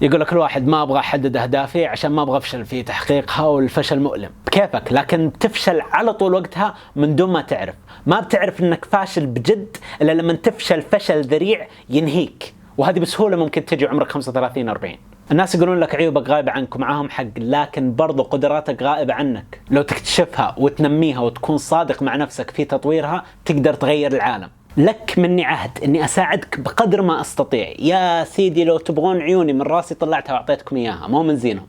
يقول لك الواحد ما ابغى احدد اهدافي عشان ما ابغى افشل في تحقيقها والفشل مؤلم. بكيفك، لكن بتفشل على طول وقتها من دون ما تعرف. ما بتعرف انك فاشل بجد الا لما تفشل فشل ذريع ينهيك، وهذه بسهوله ممكن تجي عمرك 35 40. الناس يقولون لك عيوبك غايبه عنك ومعاهم حق، لكن برضو قدراتك غائبه عنك. لو تكتشفها وتنميها وتكون صادق مع نفسك في تطويرها تقدر تغير العالم. لك مني عهد اني اساعدك بقدر ما استطيع يا سيدي. لو تبغون عيوني من راسي طلعتها واعطيتكم اياها، مو من زينهم.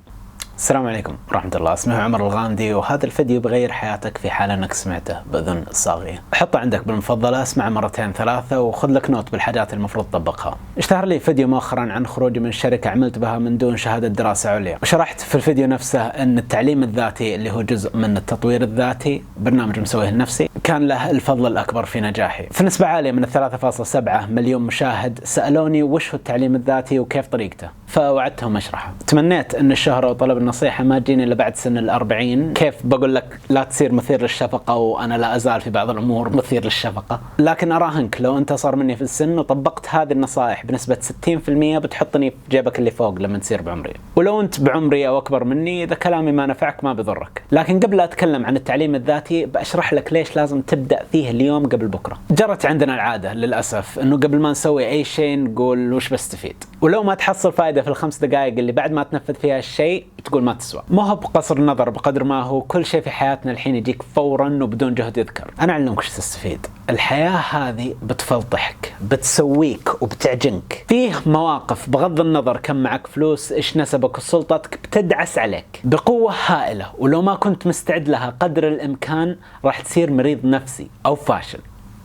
السلام عليكم ورحمة الله. اسمي عمر الغامدي، وهذا الفيديو بغير حياتك في حال انك سمعته بأذن صاغية. حطه عندك بالمفضلة، اسمع مرتين ثلاثة، وخذ لك نوت بالحاجات المفروض تطبقها. اشتهر لي فيديو مؤخرا عن خروجي من شركة عملت بها من دون شهادة دراسة عليا، وشرحت في الفيديو نفسه ان التعليم الذاتي اللي هو جزء من التطوير الذاتي، برنامج مسويه لنفسي، كان له الفضل الأكبر في نجاحي. في نسبة عالية من 3.7 مليون مشاهد سألوني وش هو التعليم الذاتي وكيف طريقته، فوعدتهم اشرحه. تمنيت ان الشهرة وطلب النصيحة ما تجيني الا بعد سن ال40. كيف بقول لك لا تصير مثير للشفقة وانا لا ازال في بعض الامور مثير للشفقة؟ لكن اراهنك لو انت صار مني في السن وطبقت هذه النصائح بنسبة 60% بتحطني في جيبك اللي فوق لما تصير بعمري. ولو انت بعمري او اكبر مني، اذا كلامي ما نفعك ما بضرك. لكن قبل لا اتكلم عن التعليم الذاتي بشرح لك ليش لازم تبدأ فيه اليوم قبل بكرة. جرت عندنا العادة للأسف انه قبل ما نسوي اي شيء نقول وش بستفيد، ولو ما تحصل فائدة في ال5 دقائق اللي بعد ما تنفذ فيها الشيء تقول ما تسوى. ما هو بقصر النظر بقدر ما هو كل شيء في حياتنا الحين يجيك فورا وبدون جهد يذكر. انا اعلمك وش تستفيد. الحياة هذه بتفضحك، بتسويك وبتعجنك. فيه مواقف بغض النظر كم معك فلوس، ايش نسبك وسلطتك، بتدعس عليك بقوة هائلة، ولو ما كنت مستعد لها قدر الامكان راح تصير مريض نفسي او فاشل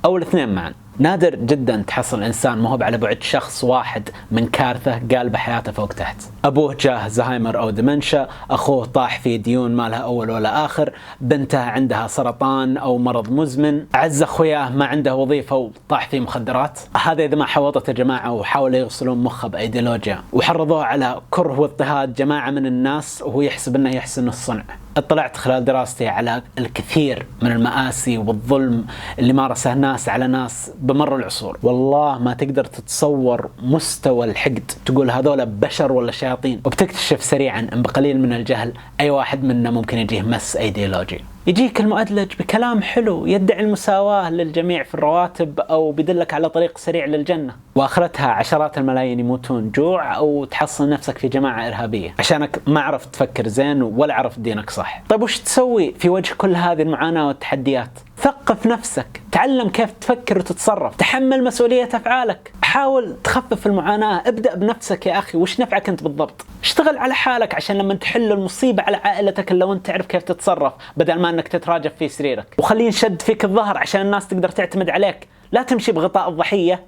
او الاثنين معا. نادر جدا تحصل انسان ما هو على بعد شخص واحد من كارثه قالب حياته فوق تحت. ابوه جاه زهايمر او دمنشا، اخوه طاح في ديون ما لها اول ولا اخر، بنته عندها سرطان او مرض مزمن، اعز اخوياه ما عنده وظيفه وطاح في مخدرات. هذا اذا ما حوطت جماعه وحاولوا يغسلون مخه بايديولوجيا وحرضوه على كره واضطهاد جماعه من الناس وهو يحسب انه يحسن الصنع. اطلعت خلال دراستي على الكثير من المآسي والظلم اللي مارسه ناس على ناس بمر العصور. والله ما تقدر تتصور مستوى الحقد، تقول هذول بشر ولا شياطين. وبتكتشف سريعا ان بقليل من الجهل اي واحد منا ممكن يجيه مس ايديولوجي. يجيك المؤدلج بكلام حلو يدعي المساواة للجميع في الرواتب أو بيدلك على طريق سريع للجنة، وآخرتها عشرات الملايين يموتون جوع أو تحصل نفسك في جماعة إرهابية عشانك ما عرفت تفكر زين ولا عرفت دينك صح. طيب وش تسوي في وجه كل هذه المعاناة والتحديات؟ ثقف نفسك، تعلم كيف تفكر وتتصرف، تحمل مسؤولية أفعالك، حاول تخفف المعاناة. ابدأ بنفسك يا أخي، وش نفعك أنت بالضبط؟ اشتغل على حالك عشان لما تحل المصيبة على عائلتك لو أنت تعرف كيف تتصرف بدل ما أنك تتراجف في سريرك. وخليه ينشد فيك الظهر عشان الناس تقدر تعتمد عليك. لا تمشي بغطاء الضحية،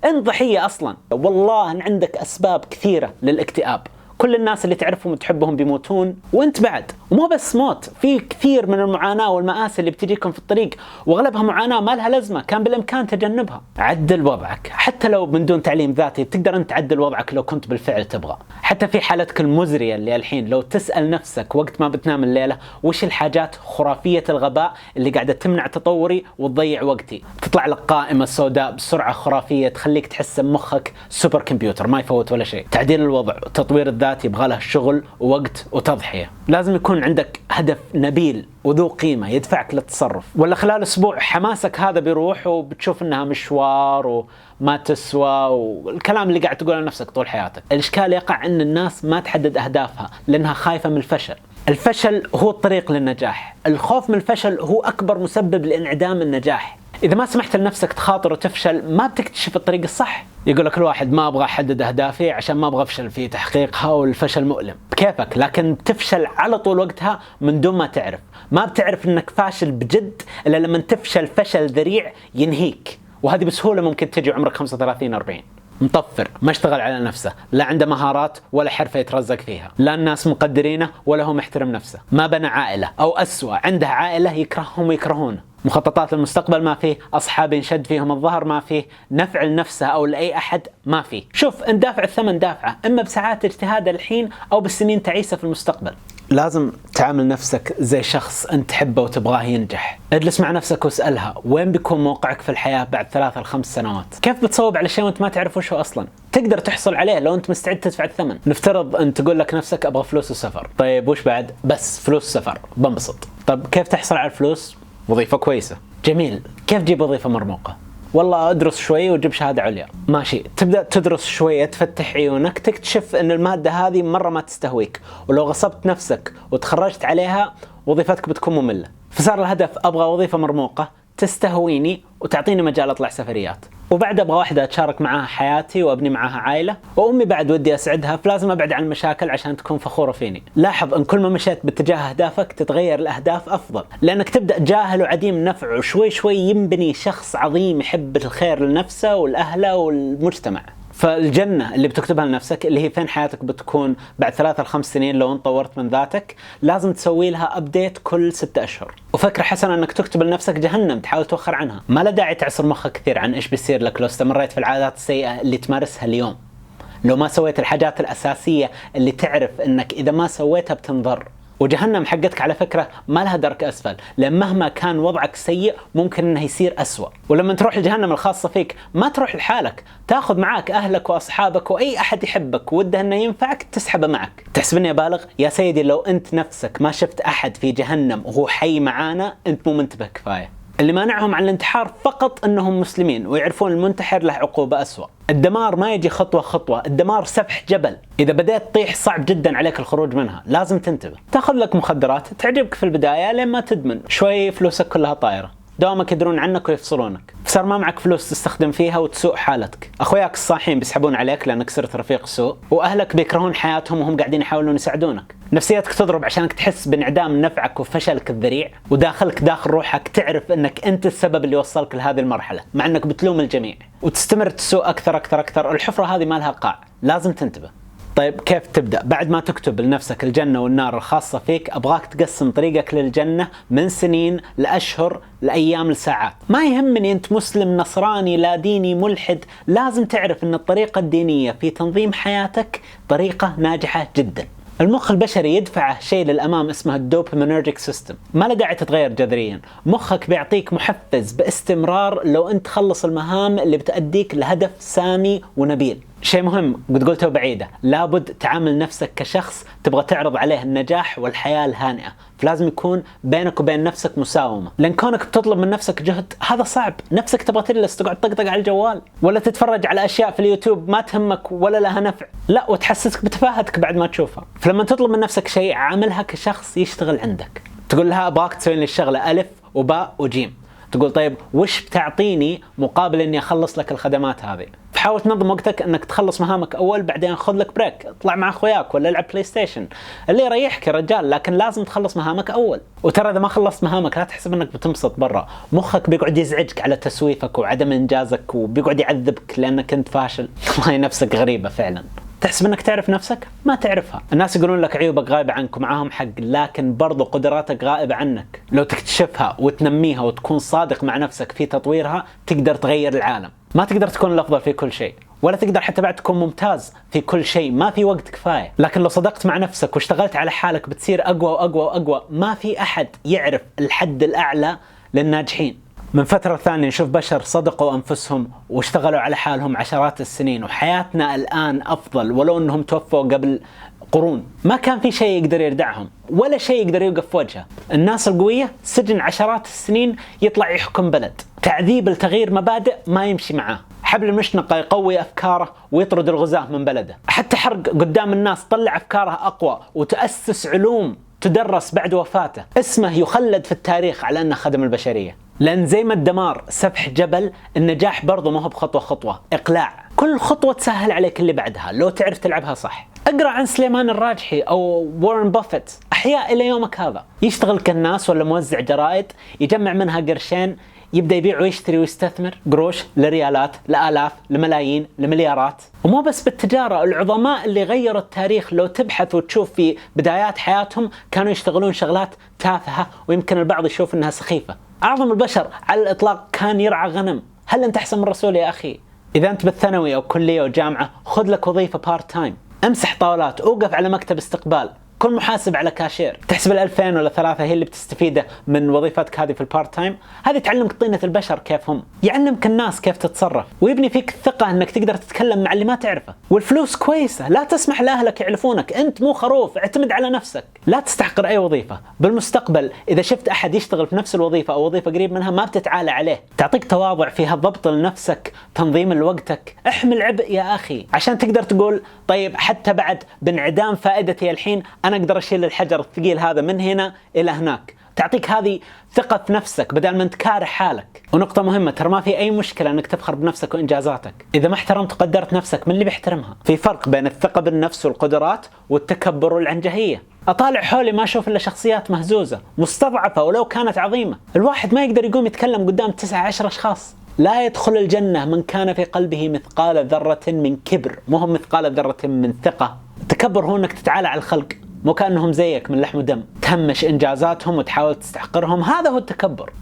أنت ضحية أصلا. والله أن عندك أسباب كثيرة للاكتئاب. كل الناس اللي تعرفهم وتحبهم بيموتون وانت بعد. ومو بس موت، في كثير من المعاناة والمآسي اللي بتجيكم في الطريق واغلبها معاناة ما لها لازمة كان بالامكان تجنبها. عدل وضعك، حتى لو من دون تعليم ذاتي تقدر انت تعدل وضعك لو كنت بالفعل تبغى. حتى في حالتك المزرية اللي الحين لو تسأل نفسك وقت ما بتنام الليلة وش الحاجات خرافية الغباء اللي قاعدة تمنع تطوري وتضيع وقتي، تطلع لك قائمة سوداء بسرعة خرافية تخليك تحس مخك سوبر كمبيوتر ما يفوت ولا شيء. تعديل الوضع وتطوير الذات يبغى له شغل ووقت وتضحية. لازم يكون عندك هدف نبيل وذو قيمة يدفعك للتصرف، ولا خلال أسبوع حماسك هذا بيروح وبتشوف إنها مشوار وما تسوى والكلام اللي قاعد تقوله لنفسك طول حياتك. الإشكال يقع إن الناس ما تحدد أهدافها لأنها خايفة من الفشل. الفشل هو الطريق للنجاح، الخوف من الفشل هو أكبر مسبب لانعدام النجاح. إذا ما سمحت لنفسك تخاطر وتفشل ما بتكتشف الطريق الصح. يقول لك الواحد ما أبغى أحدد أهدافي عشان ما أبغى أفشل في تحقيقها والفشل مؤلم. بكيفك، لكن بتفشل على طول وقتها من دون ما تعرف. ما بتعرف إنك فاشل بجد إلا لما تفشل فشل ذريع ينهيك، وهذه بسهولة ممكن تجي عمرك 35 40. مطفر ما اشتغل على نفسه، لا عنده مهارات ولا حرفة يترزق فيها، لا الناس مقدرينه ولا هو محترم نفسه، ما بنى عائلة أو أسوأ عنده عائلة يكرههم ويكرهونه، مخططات للمستقبل ما فيه، أصحاب ينشد فيهم الظهر ما فيه، نفع لنفسه أو لأي أحد ما فيه. شوف، ان دافع الثمن دافعه، إما بساعات اجتهاد الحين أو بالسنين تعيسة في المستقبل. لازم تعامل نفسك زي شخص أنت تحبه وتبغاه ينجح. اجلس مع نفسك واسألها وين بيكون موقعك في الحياة بعد 3 ل 5 سنوات؟ كيف بتصوب على شيء وانت ما تعرف وش هو أصلا؟ تقدر تحصل عليه لو أنت مستعد تدفع الثمن. نفترض أن تقول لك نفسك أبغى فلوس وسفر. طيب وش بعد؟ بس فلوس وسفر بنبسط. طب كيف تحصل على الفلوس؟ وظيفة كويسة. جميل. كيف تجيب وظيفة مرموقة؟ والله ادرس شوي وتجيب شهادة عليا. ماشي، تبدأ تدرس شوية، تفتح عيونك، تكتشف ان المادة هذه مرة ما تستهويك، ولو غصبت نفسك وتخرجت عليها وظيفتك بتكون مملة. فصار الهدف ابغى وظيفة مرموقة تستهويني وتعطيني مجال اطلع سفريات، وبعد ابغى واحدة اتشارك معاها حياتي وابني معاها عائلة، وامي بعد ودي اسعدها، فلازم ابعد عن المشاكل عشان تكون فخورة فيني. لاحظ ان كل ما مشيت باتجاه اهدافك تتغير الاهداف افضل، لانك تبدأ جاهل وعديم نفع، وشوي شوي ينبني شخص عظيم يحب الخير لنفسه ولأهله والمجتمع. فالجنة اللي بتكتبها لنفسك اللي هي فين حياتك بتكون بعد 3 ل 5 سنين لو انت طورت من ذاتك، لازم تسوي لها ابديت كل 6 أشهر. وفكرة حسنة انك تكتب لنفسك جهنم تحاول توخر عنها. ما له داعي تعصر مخك كثير عن ايش بيصير لك لو استمريت في العادات السيئة اللي تمارسها اليوم، لو ما سويت الحاجات الأساسية اللي تعرف انك اذا ما سويتها بتنضر. وجهنم حقتك على فكرة ما لها درك أسفل، لأن مهما كان وضعك سيء ممكن أنه يصير أسوأ. ولما تروح الجهنم الخاصة فيك ما تروح لحالك، تاخذ معاك أهلك وأصحابك وأي أحد يحبك وده أنه ينفعك تسحبه معك. تحسبني أبالغ؟ يا سيدي لو أنت نفسك ما شفت أحد في جهنم وهو حي معانا أنت مو منتبه كفاية. اللي مانعهم عن الانتحار فقط أنهم مسلمين ويعرفون المنتحر له عقوبة أسوأ. الدمار ما يجي خطوة خطوة، الدمار سفح جبل، إذا بدأت تطيح صعب جدا عليك الخروج منها، لازم تنتبه. تاخذ لك مخدرات تعجبك في البداية لين ما تدمن، شوي فلوسك كلها طايرة، دوامك يدرون عنك ويفصلونك، فصار ما معك فلوس تستخدم فيها وتسوء حالتك، أخوياك الصاحين بيسحبون عليك لأنك صرت رفيق سوء، وأهلك بيكرهون حياتهم وهم قاعدين يحاولون يساعدونك، نفسيتك تضرب عشانك تحس بانعدام نفعك وفشلك الذريع، وداخلك داخل روحك تعرف أنك أنت السبب اللي وصلك لهذه المرحلة مع أنك بتلوم الجميع، وتستمر تسوء أكثر أكثر أكثر. الحفرة هذه ما لها قاع، لازم تنتبه. طيب كيف تبدأ؟ بعد ما تكتب لنفسك الجنة والنار الخاصة فيك، أبغاك تقسم طريقك للجنة من سنين لأشهر لأيام لساعات. ما يهمني أنت مسلم نصراني لا ديني ملحد، لازم تعرف أن الطريقة الدينية في تنظيم حياتك طريقة ناجحة جدا. المخ البشري يدفعه شيء للأمام اسمه الدوبامينرجيك سيستم، ما له داعي تتغير جذريا. مخك بيعطيك محفز باستمرار لو أنت تخلص المهام اللي بتأديك لهدف سامي ونبيل. شيء مهم قد قلته بعيدة، لابد تعامل نفسك كشخص تبغى تعرض عليه النجاح والحياة الهانئة، فلازم يكون بينك وبين نفسك مساومة، لأن كونك بتطلب من نفسك جهد هذا صعب. نفسك تبغى تجلس تقعد تطقطق على الجوال ولا تتفرج على أشياء في اليوتيوب ما تهمك ولا لها نفع، لا، وتحسسك بتفاهتك بعد ما تشوفها. فلما تطلب من نفسك شيء عاملها كشخص يشتغل عندك، تقول لها أبغاك تسوي لي الشغلة ألف وباء وجيم، تقول طيب وش بتعطيني مقابل إني أخلص لك الخدمات هذه؟ حاول تنظم وقتك انك تخلص مهامك اول، بعدين خذ لك بريك، اطلع مع اخوياك ولا العب بلاي ستيشن اللي يريحك يا رجال، لكن لازم تخلص مهامك اول. وترى اذا ما خلصت مهامك لا تحسب انك بتنبسط برا، مخك بيقعد يزعجك على تسويفك وعدم انجازك وبيقعد يعذبك لانك انت فاشل. والله نفسك غريبة فعلا، تحسب انك تعرف نفسك؟ ما تعرفها. الناس يقولون لك عيوبك غايبة عنك ومعاهم حق، لكن برضو قدراتك غائبة عنك. لو تكتشفها وتنميها وتكون صادق مع نفسك في تطويرها تقدر تغير العالم. ما تقدر تكون الأفضل في كل شيء، ولا تقدر حتى بعد تكون ممتاز في كل شيء، ما في وقت كفاية، لكن لو صدقت مع نفسك واشتغلت على حالك بتصير أقوى وأقوى وأقوى. ما في أحد يعرف الحد الأعلى للناجحين. من فترة ثانية نشوف بشر صدقوا أنفسهم واشتغلوا على حالهم عشرات السنين، وحياتنا الآن أفضل ولو أنهم توفوا قبل قرون. ما كان في شيء يقدر يردعهم ولا شيء يقدر يوقف في وجهه. الناس القوية سجن عشرات السنين يطلع يحكم بلد، تعذيب لتغيير مبادئ ما يمشي معاه، حبل المشنقة يقوي أفكاره ويطرد الغزاة من بلده، حتى حرق قدام الناس طلع أفكاره أقوى، وتأسس علوم تدرس بعد وفاته اسمه يخلد في التاريخ على أنه خدم البشرية. لأن زي ما الدمار سفح جبل، النجاح برضه ما هو بخطوة خطوة، إقلاع، كل خطوة تسهل عليك اللي بعدها لو تعرف تلعبها صح. اقرأ عن سليمان الراجحي أو وارن بافيت، أحياء إلى يومك هذا، يشتغل كالناس ولا موزع جرائد، يجمع منها قرشين، يبدأ يبيع ويشتري ويستثمر، قروش لريالات لآلاف لملايين لمليارات. ومو بس بالتجارة، العظماء اللي غيروا التاريخ لو تبحث وتشوف في بدايات حياتهم كانوا يشتغلون شغلات تافهة ويمكن البعض يشوف أنها سخيفة. أعظم البشر على الإطلاق كان يرعى غنم. هل أنت أحسن من الرسول يا أخي؟ إذا أنت بالثانوي أو كلية أو جامعة خذ لك وظيفة بارت تايم، امسح طاولات، اوقف على مكتب استقبال، كن محاسب على كاشير. تحسب ال2000 ولا 3 هي اللي بتستفيده من وظيفتك هذه في البارت تايم. هذه تعلمك طينة البشر كيف هم، يعلمك الناس كيف تتصرف، ويبني فيك الثقة انك تقدر تتكلم مع اللي ما تعرفه. والفلوس كويسة، لا تسمح لاهلك يعرفونك، انت مو خروف، اعتمد على نفسك. لا تستحقر اي وظيفة. بالمستقبل اذا شفت احد يشتغل في نفس الوظيفة او وظيفة قريب منها ما بتتعالى عليه، تعطيك تواضع فيها ضبط لنفسك، تنظيم لوقتك. احمل عبء يا اخي عشان تقدر تقول طيب حتى بعد بانعدام فائدتي الحين انا اقدر اشيل الحجر الثقيل هذا من هنا الى هناك. تعطيك هذه ثقة في نفسك بدل ما انت كاره حالك. ونقطة مهمة، ترى ما في اي مشكلة انك تفخر بنفسك وانجازاتك اذا ما احترمت وقدرت نفسك. من اللي بيحترمها؟ في فرق بين الثقة بالنفس والقدرات والتكبر والعنجهية. اطالع حولي ما اشوف الا شخصيات مهزوزة مستضعفة ولو كانت عظيمة. الواحد ما يقدر يقوم يتكلم قدام 9-10 اشخاص. لا يدخل الجنة من كان في قلبه مثقال ذرة من كبر، مو هم مثقال ذرة من ثقة. التكبر هو انك تتعالى على الخلق، مو كأنهم زيك من لحم ودم، تهمش إنجازاتهم وتحاول تستحقرهم. هذا هو التكبر.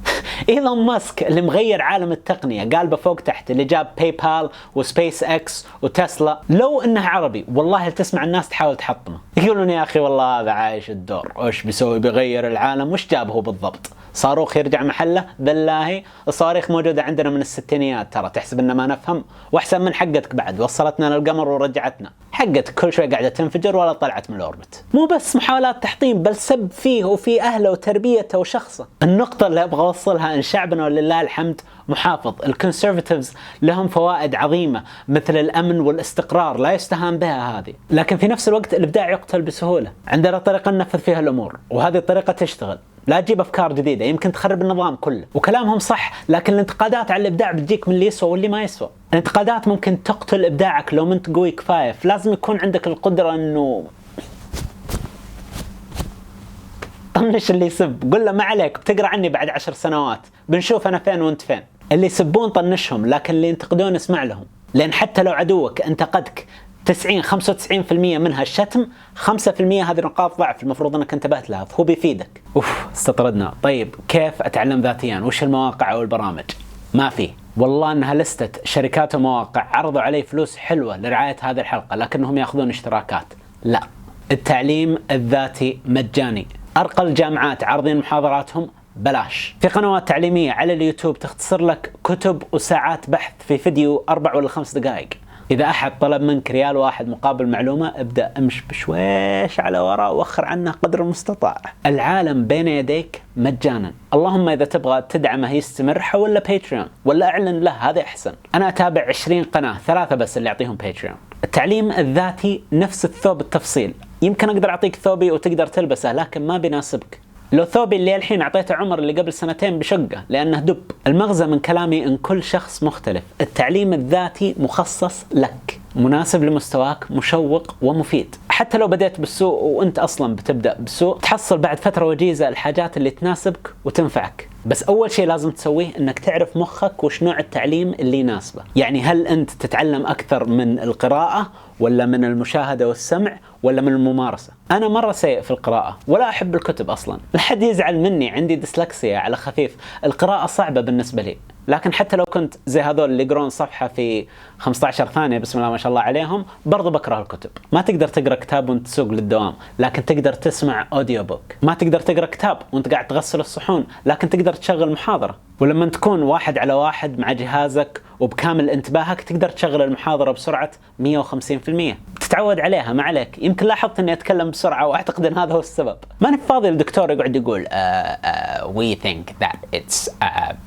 إيلون ماسك اللي مغير عالم التقنية قالبه فوق تحت، اللي جاب باي بال وسبيس اكس وتسلا، لو انه عربي والله تسمع الناس تحاول تحطمه. يقولون يا اخي والله هذا عايش الدور، وش بيسوي بيغير العالم، وش جابه بالضبط؟ صاروخ يرجع محله؟ بالله الصواريخ موجودة عندنا من الستينيات، ترى تحسب ان ما نفهم؟ واحسن من حقتك بعد، وصلتنا للقمر ورجعتنا. حقتك كل شوي قاعدة تنفجر ولا طلعت من الأوربت. مو بس محاولات تحطيم، بل سب فيه وفي أهله وتربيته وشخصه. النقطة اللي أبغى أوصلها إن شعبنا ولله الحمد محافظ. الكونسرفتيفز لهم فوائد عظيمة مثل الأمن والاستقرار لا يستهان بها هذه، لكن في نفس الوقت الإبداع يقتل بسهولة. عندنا طريقة ننفذ فيها الأمور وهذه الطريقة تشتغل. لا تجيب أفكار جديدة يمكن تخرب النظام كله. وكلامهم صح، لكن الانتقادات على الإبداع بتجيك من اللي يسوى واللي ما يسوى. الانتقادات ممكن تقتل إبداعك لو ما أنت قوي كفاية. لازم يكون عندك القدرة إنه طنش اللي يسب، قل له ما عليك بتقرأ عني بعد 10 سنوات، بنشوف أنا فين وأنت فين. اللي يسبون طنشهم، لكن اللي ينتقدون اسمع لهم، لأن حتى لو عدوك انتقدك 95% منها الشتم، 5% هذه نقاط ضعف المفروض انك انتبهت لها، فهو بيفيدك. استطردنا. طيب كيف اتعلم ذاتيا؟ وش المواقع او البرامج؟ ما في. والله انها لستة شركات ومواقع عرضوا علي فلوس حلوة لرعاية هذه الحلقة، لكنهم ياخذون اشتراكات. لا، التعليم الذاتي مجاني. ارقى الجامعات عارضين محاضراتهم بلاش. في قنوات تعليمية على اليوتيوب تختصر لك كتب وساعات بحث في فيديو 4 ولا 5 دقائق. إذا أحد طلب منك ريال واحد مقابل معلومة، ابدأ امش بشويش على وراء وأخر عنه قدر المستطاع. العالم بين يديك مجانا. اللهم إذا تبغى تدعمه يستمر حول له باتريون ولا أعلن له، هذا أحسن. أنا أتابع 20 قناة، 3 بس اللي أعطيهم باتريون. التعليم الذاتي نفس الثوب التفصيل. يمكن أقدر أعطيك ثوبي وتقدر تلبسه، لكن ما بيناسبك. لو ثوبي اللي الحين أعطيته عمر اللي قبل 2 بشقة لأنه دب. المغزى من كلامي إن كل شخص مختلف. التعليم الذاتي مخصص لك، مناسب لمستواك، مشوق ومفيد. حتى لو بديت بالسوق وأنت أصلا بتبدأ بالسوق، تحصل بعد فترة وجيزة الحاجات اللي تناسبك وتنفعك. بس أول شيء لازم تسويه إنك تعرف مخك وش نوع التعليم اللي يناسبه. يعني هل أنت تتعلم أكثر من القراءة ولا من المشاهدة والسمع ولا من الممارسة؟ أنا مرة سيء في القراءة ولا أحب الكتب أصلا. لحد يزعل مني، عندي ديسلكسيا على خفيف. القراءة صعبة بالنسبة لي، لكن حتى لو كنت زي هذول اللي يقرون صفحة في 15 ثانية بسم الله ما شاء الله عليهم، برضو بكره الكتب. ما تقدر تقرأ كتاب وانت تسوق للدوام، لكن تقدر تسمع أوديو بوك. ما تقدر تقرأ كتاب وانت قاعد تغسل الصحون، لكن تقدر تشغل محاضرة. ولما تكون 1 على 1 مع جهازك وبكامل انتباهك، تقدر تشغل المحاضرة بسرعة 150%. تتعود عليها، ما عليك. يمكن لاحظت اني اتكلم بسرعة واعتقد ان هذا هو السبب. ماني فاضي الدكتور يقعد يقول we think that it's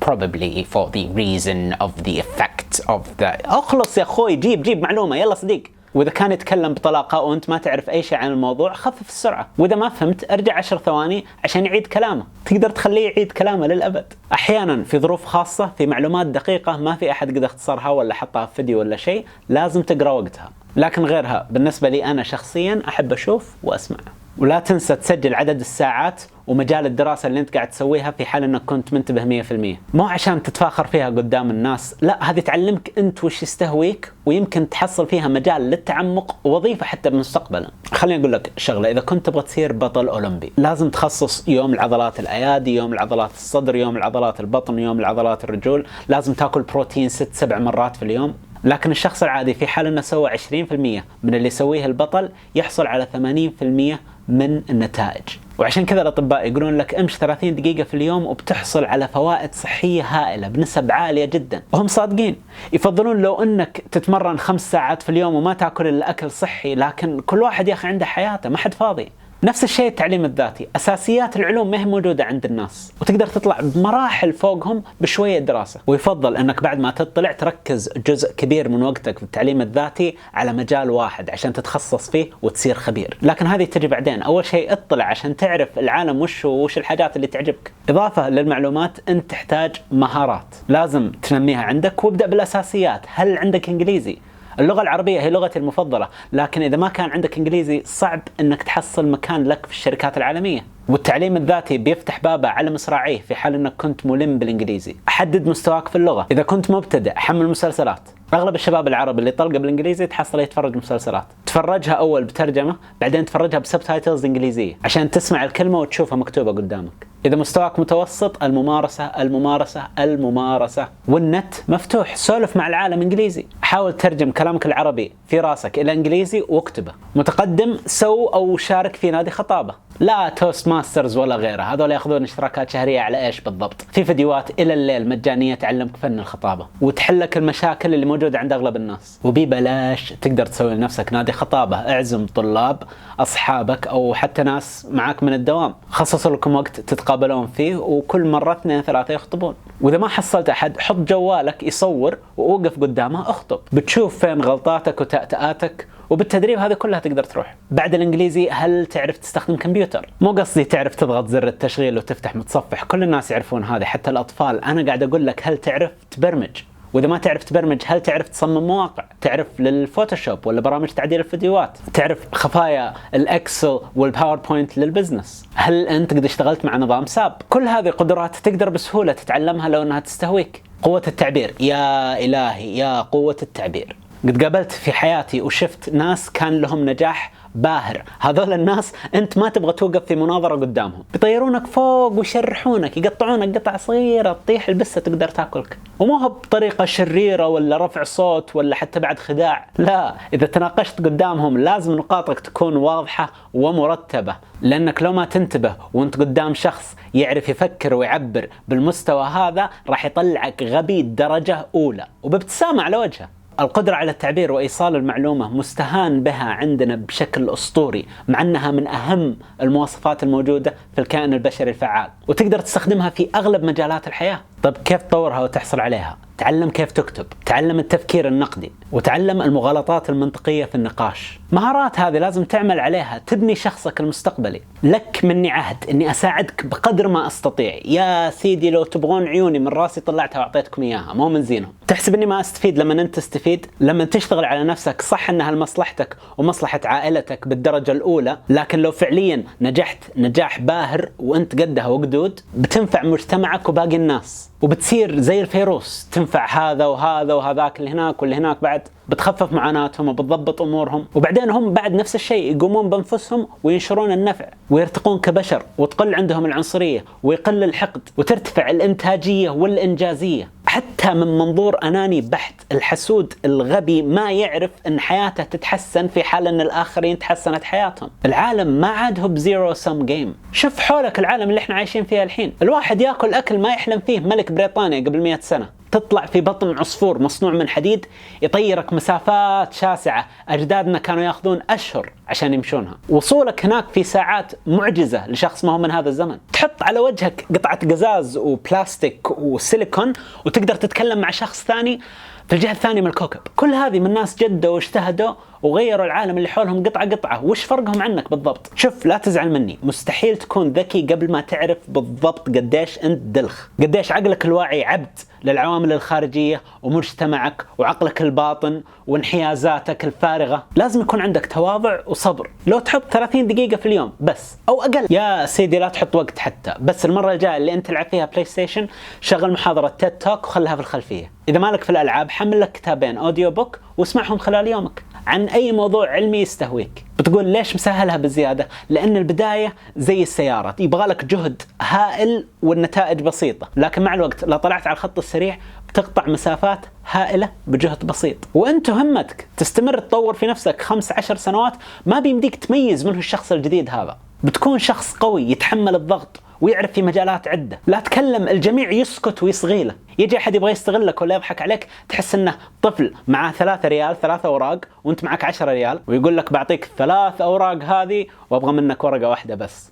probably for the reason of the effect of the. اخلص يا اخوي، جيب معلومة يلا صديق. وإذا كان يتكلم بطلاقة وأنت ما تعرف أي شيء عن الموضوع، خفف السرعة. وإذا ما فهمت ارجع 10 ثواني عشان يعيد كلامه. تقدر تخليه يعيد كلامه للأبد. أحيانا في ظروف خاصة، في معلومات دقيقة ما في أحد قد اختصرها ولا حطها في فيديو ولا شيء، لازم تقرأ وقتها. لكن غيرها بالنسبة لي أنا شخصيا أحب أشوف وأسمع. ولا تنسى تسجل عدد الساعات ومجال الدراسة اللي انت قاعد تسويها في حال انك كنت منتبه 100%. مو عشان تتفاخر فيها قدام الناس، لا، هذه تعلمك انت وش يستهويك، ويمكن تحصل فيها مجال للتعمق ووظيفة حتى بمستقبلا. خليني اقول لك شغلة، اذا كنت تبغى تصير بطل اولمبي، لازم تخصص يوم العضلات الايادي، يوم العضلات الصدر، يوم العضلات البطن، يوم العضلات الرجول. لازم تاكل بروتين 6-7 مرات في اليوم. لكن الشخص العادي في حال انه سوى 20% من اللي يسويه البطل، يحصل على 80% من النتائج. وعشان كذا الأطباء يقولون لك امشي 30 دقيقة في اليوم وبتحصل على فوائد صحية هائلة بنسب عالية جدا، وهم صادقين. يفضلون لو انك تتمرن 5 ساعات في اليوم وما تاكل الا اكل صحي، لكن كل واحد يا اخي عنده حياته، ما حد فاضي. نفس الشيء التعليم الذاتي، أساسيات العلوم ما هي موجودة عند الناس، وتقدر تطلع بمراحل فوقهم بشوية دراسة. ويفضل أنك بعد ما تطلع تركز جزء كبير من وقتك في التعليم الذاتي على مجال واحد عشان تتخصص فيه وتصير خبير، لكن هذه تجي بعدين. أول شيء اطلع عشان تعرف العالم وش الحاجات اللي تعجبك. إضافة للمعلومات أنت تحتاج مهارات لازم تنميها عندك، وابدأ بالأساسيات. هل عندك إنجليزي؟ اللغة العربية هي لغتي المفضلة، لكن إذا ما كان عندك إنجليزي صعب أنك تحصل مكان لك في الشركات العالمية. والتعليم الذاتي بيفتح بابه على مصراعيه في حال أنك كنت ملم بالإنجليزي. حدد مستواك في اللغة. إذا كنت مبتدئ حمل مسلسلات. أغلب الشباب العرب اللي طلقوا بالإنجليزي تحصل يتفرج مسلسلات. تفرجها أول بترجمة، بعدين تفرجها بسبتايتلز إنجليزية عشان تسمع الكلمة وتشوفها مكتوبة قدامك. إذا مستواك متوسط، الممارسة. والنت مفتوح، سولف مع العالم إنجليزي. حاول ترجم كلامك العربي في راسك إلى إنجليزي واكتبه. متقدم، سو أو شارك في نادي خطابة. لا توست ماسترز ولا غيره، هذول ياخذون اشتراكات شهرية على إيش بالضبط؟ في فيديوهات إلى الليل مجانية تعلمك فن الخطابة وتحلك المشاكل اللي موجودة عند أغلب الناس. وببلاش تقدر تسوي لنفسك نادي خطابة. اعزم طلاب أصحابك أو حتى ناس معاك من الدوام، خصصوا لكم وقت تتقابلون فيه، وكل مرة 2-3 يخطبون. وإذا ما حصلت أحد حط جوالك يصور ووقف قدامه اخطب، بتشوف فين غلطاتك وتأتأتك، وبالتدريب هذه كلها تقدر تروح. بعد الإنجليزي، هل تعرف تستخدم كمبيوتر؟ مو قصدي تعرف تضغط زر التشغيل وتفتح متصفح، كل الناس يعرفون هذه حتى الأطفال. أنا قاعد أقول لك هل تعرف تبرمج؟ وإذا ما تعرف تبرمج هل تعرف تصمم مواقع؟ تعرف للفوتوشوب ولا برامج تعديل الفيديوهات؟ تعرف خفايا الإكسل والباوربوينت للبزنس؟ هل أنت قد اشتغلت مع نظام ساب؟ كل هذه قدرات تقدر بسهولة تتعلمها لو أنها تستهويك. قوة التعبير، يا إلهي يا قوة التعبير. قد قابلت في حياتي وشفت ناس كان لهم نجاح باهر. هذول الناس انت ما تبغى توقف في مناظرة قدامهم، بيطيرونك فوق ويشرحونك، يقطعونك قطع صغيرة تطيح البسة تقدر تاكلك. ومو هو بطريقة شريرة ولا رفع صوت ولا حتى بعد خداع، لا، إذا تناقشت قدامهم لازم نقاطك تكون واضحة ومرتبة، لأنك لو ما تنتبه وانت قدام شخص يعرف يفكر ويعبر بالمستوى هذا راح يطلعك غبي درجة أولى وبابتسامة على وجهه. القدرة على التعبير وإيصال المعلومة مستهان بها عندنا بشكل أسطوري، مع أنها من أهم المواصفات الموجودة في الكائن البشري الفعال، وتقدر تستخدمها في أغلب مجالات الحياة. طيب كيف تطورها وتحصل عليها؟ تعلم كيف تكتب، تعلم التفكير النقدي، وتعلم المغالطات المنطقية في النقاش. مهارات هذه لازم تعمل عليها تبني شخصك المستقبلي. لك مني عهد أني أساعدك بقدر ما أستطيع. يا سيدي لو تبغون عيوني من راسي طلعتها وأعطيتكم إياها، مو من زينهم. تحسب أني ما أستفيد لما أنت تستفيد؟ لما تشتغل على نفسك صح أنها لمصلحتك ومصلحة عائلتك بالدرجة الأولى، لكن لو فعليا نجحت نجاح باهر وأنت قدها وقدود، بتنفع مجتمعك وباقي الناس، وبتصير زي الفيروس تنفع هذا وهذا وهذاك اللي هناك واللي هناك، بعد بتخفف معاناتهم وبتضبط أمورهم، وبعدين هم بعد نفس الشيء يقومون بأنفسهم وينشرون النفع ويرتقون كبشر، وتقل عندهم العنصرية ويقل الحقد وترتفع الإنتاجية والإنجازية. حتى من منظور أناني بحت، الحسود الغبي ما يعرف أن حياته تتحسن في حال أن الآخرين تحسنت حياتهم. العالم ما عاد هو بزيرو سم جيم. شوف حولك العالم اللي احنا عايشين فيها الحين، الواحد يأكل أكل ما يحلم فيه ملك بريطانيا قبل 100 سنة. تطلع في بطن عصفور مصنوع من حديد يطيرك مسافات شاسعة، أجدادنا كانوا يأخذون أشهر عشان يمشونها. وصولك هناك في ساعات معجزة لشخص ما هو من هذا الزمن. تحط على وجهك قطعة قزاز وبلاستيك وسيليكون وتقدر تتكلم مع شخص ثاني في الجهة الثانية من الكوكب. كل هذه من ناس جدوا واجتهدوا وغيروا العالم اللي حولهم قطعة قطعة. وش فرقهم عنك بالضبط؟ شوف، لا تزعل مني، مستحيل تكون ذكي قبل ما تعرف بالضبط قديش أنت دلخ، قديش عقلك الواعي عبد للعوامل الخارجية ومجتمعك وعقلك الباطن وانحيازاتك الفارغة. لازم يكون عندك تواضع وصبر. لو تحط 30 دقيقة في اليوم بس أو أقل، يا سيدي لا تحط وقت حتى، بس المرة الجاية اللي أنت تلعب فيها بلاي ستيشن شغل محاضرة تيد توك وخلها في الخلفية. إذا مالك في الألعاب حمل لك كتابين أوديو بوك واسمعهم خلال يومك. عن أي موضوع علمي يستهويك. بتقول ليش مسهلها بزيادة؟ لأن البداية زي السيارة، يبغالك جهد هائل والنتائج بسيطة، لكن مع الوقت لو طلعت على الخط السريع بتقطع مسافات هائلة بجهد بسيط. وأنت همتك تستمر تطور في نفسك 15 سنوات، ما بيمديك تميز منه الشخص الجديد هذا. بتكون شخص قوي يتحمل الضغط ويعرف في مجالات عدة. لا تكلم الجميع يسكت ويصغي له. يجي أحد يبغى يستغلك ولا يضحك عليك، تحس انه طفل معاه 3 ريال 3 أوراق وانت معك 10 ريال، ويقول لك بعطيك 3 أوراق هذه وابغى منك ورقة واحدة بس.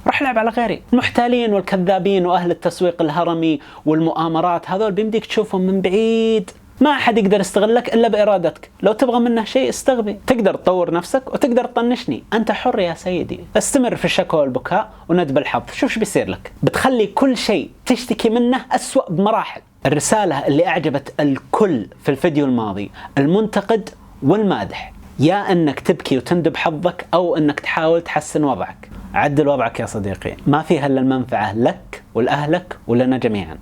روح لعب على غيري. المحتالين والكذابين واهل التسويق الهرمي والمؤامرات هذول بيمديك تشوفهم من بعيد. ما أحد يقدر يستغلك إلا بإرادتك. لو تبغى منه شيء استغبي. تقدر تطور نفسك وتقدر تطنشني، أنت حر يا سيدي. استمر في الشكوى والبكاء وندب الحظ، شوف شو بيصير لك. بتخلي كل شيء تشتكي منه أسوأ بمراحل. الرسالة اللي أعجبت الكل في الفيديو الماضي، المنتقد والمادح، يا أنك تبكي وتندب حظك أو أنك تحاول تحسن وضعك. عدل وضعك يا صديقي، ما فيها إلا المنفعة لك ولأهلك ولنا جميعا.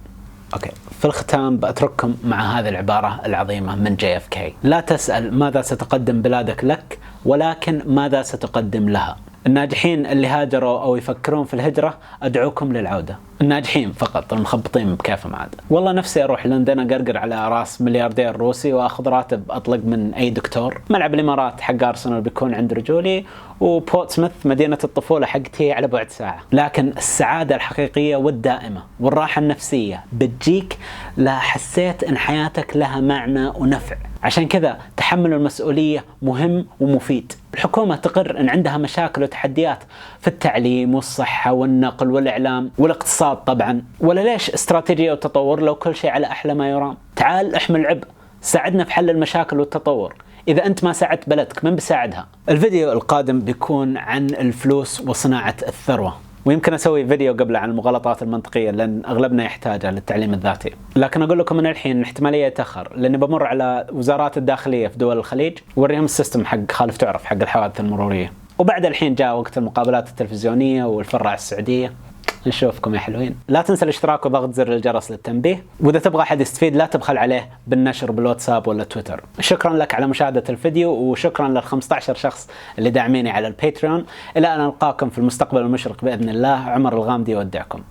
أوكي، في الختام بأترككم مع هذه العبارة العظيمة من JFK: لا تسأل ماذا ستقدم بلادك لك، ولكن ماذا ستقدم لها. الناجحين اللي هاجروا أو يفكرون في الهجرة أدعوكم للعودة. الناجحين فقط، المخبطين بكيفهم عاد. والله نفسي أروح لندن أقرقر على راس ملياردير روسي وأخذ راتب أطلق من أي دكتور. ملعب الإمارات حق أرسنال بيكون عند رجولي، وبورتسموث مدينة الطفولة حقتي على بعد ساعة. لكن السعادة الحقيقية والدائمة والراحة النفسية بتجيك لا حسيت إن حياتك لها معنى ونفع. عشان كذا تحمل المسؤولية مهم ومفيد. الحكومة تقر إن عندها مشاكل وتحديات في التعليم والصحة والنقل والإعلام والاقتصاد طبعا، ولا ليش استراتيجية وتطور لو كل شيء على أحلى ما يرام؟ تعال احمل عبء، ساعدنا في حل المشاكل والتطور. إذا أنت ما ساعدت بلدك من بيساعدها؟ الفيديو القادم بيكون عن الفلوس وصناعة الثروة، ويمكن أسوي فيديو قبله عن المغالطات المنطقية لأن أغلبنا يحتاجها للتعليم الذاتي. لكن أقول لكم من الحين إن احتمالية يتأخر، لأني بمر على وزارات الداخلية في دول الخليج ووريهم السيستم حق خالف تعرف حق الحوادث المرورية. وبعد الحين جاء وقت المقابلات التلفزيونية والفرع السعودية. نشوفكم يا حلوين. لا تنسى الاشتراك وضغط زر الجرس للتنبيه، وإذا تبغى أحد يستفيد لا تبخل عليه بالنشر بالواتساب ولا تويتر. شكرا لك على مشاهدة الفيديو، وشكرا لل15 شخص اللي داعميني على الباتريون. إلى أن ألقاكم في المستقبل المشرق بإذن الله. عمر الغامدي يودعكم.